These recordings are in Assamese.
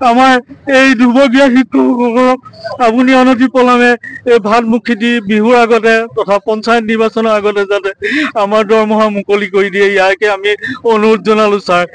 আমাৰ এই দুৰ্ভগীয়া শিক্ষকসকলক আপুনি অনতি পলমে এই ভাতমুখি দি বিহুৰ আগতে তথা পঞ্চায়ত নিৰ্বাচনৰ আগতে যাতে আমাৰ দৰমহা মুকলি কৰি দিয়ে, ইয়াকে আমি অনুৰোধ জনালো ছাৰ।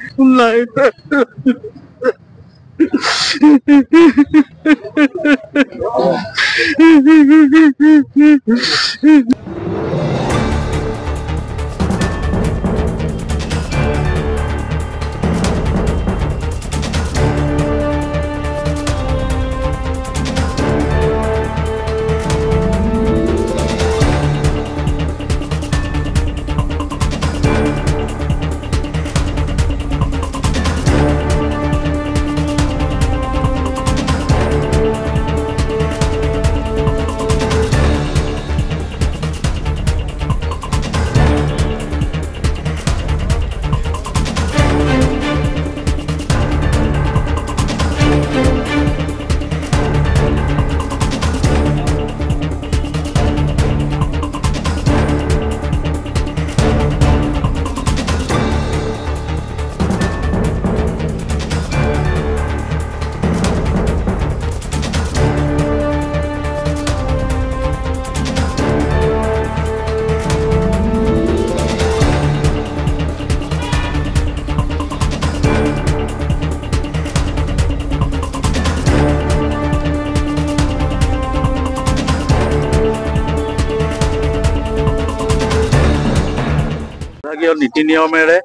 নীতি নিয়মেৰে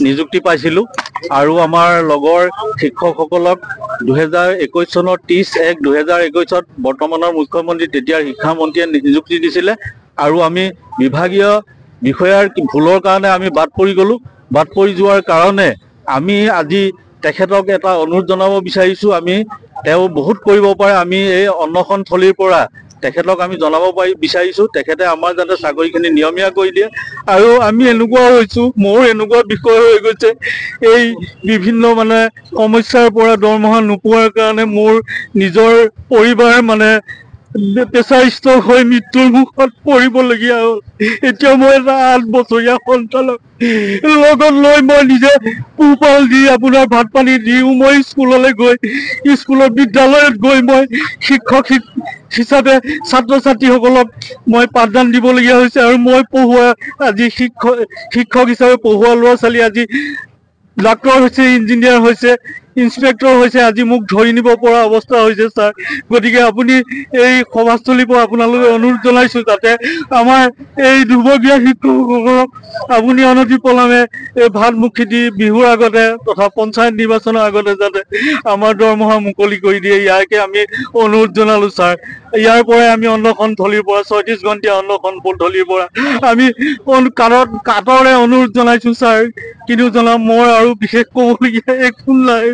নিযুক্তি পাইছিলোঁ আৰু আমাৰ লগৰ শিক্ষকসকলক 2021 চনৰ 30/1/2021 বৰ্তমানৰ মুখ্যমন্ত্ৰী তেতিয়াৰ শিক্ষামন্ত্ৰীয়ে নিযুক্তি দিছিলে আৰু আমি বিভাগীয় বিষয়াৰ ভুলৰ কাৰণে আমি বাদ পৰি গ'লোঁ। বাদ পৰি যোৱাৰ কাৰণে আমি আজি তেখেতক এটা অনুৰোধ জনাব বিচাৰিছোঁ। তেওঁ বহুত কৰিব পাৰে, আমি এই অন্নখন থলীৰ পৰা তেখেতক আমি জনাব বিচাৰিছোঁ তেখেতে আমাৰ যাতে চাকৰিখিনি নিয়মীয়া কৰি দিয়ে। আৰু আমি এনেকুৱা হৈছোঁ, মোৰ এনেকুৱা বিষয় হৈ গৈছে, এই বিভিন্ন সমস্যাৰ পৰা দৰমহা নোপোৱাৰ কাৰণে মোৰ নিজৰ পৰিবাৰ প্ৰেছাৰ ষ্ট্ৰক হৈ মৃত্যুৰ মুখত পৰিবলগীয়া হ'ল। এতিয়া মই এটা 8 বছৰীয়া সন্তানক লগত লৈ মই নিজে পোহপাল দি আপোনাৰ ভাত পানী দিও, মই স্কুললৈ গৈ বিদ্যালয়ত গৈ মই শিক্ষক হিচাপে ছাত্ৰ ছাত্ৰীসকলক মই পাঠদান দিবলগীয়া হৈছে। আৰু মই পঢ়োৱা আজি শিক্ষক হিচাপে পঢ়োৱা ল'ৰা ছোৱালী আজি ডাক্তৰ হৈছে, ইঞ্জিনিয়াৰ হৈছে, ইন্সপেক্টৰ হৈছে, আজি মোক ধৰি নিব পৰা অৱস্থা হৈছে ছাৰ। গতিকে আপুনি এই সভাস্থলীৰ পৰা আপোনালোকে অনুৰোধ জনাইছোঁ যাতে আমাৰ এই দুৰ্ভগীয়া শিক্ষকসকলক আপুনি অনতি পলমে এই ভাতমুখি দি বিহুৰ আগতে তথা পঞ্চায়ত নিৰ্বাচনৰ আগতে যাতে আমাৰ দৰমহা মুকলি কৰি দিয়ে, ইয়াকে আমি অনুৰোধ জনালো ছাৰ। ইয়াৰ পৰাই আমি অন্নখন থলীৰ পৰা 36 ঘণ্টীয়া অন্নখন থলীৰ পৰা আমি কাটৰে অনুৰোধ জনাইছোঁ ছাৰ। কিন্তু জনাম মই আৰু বিশেষ ক'বলগীয়া একো নাই।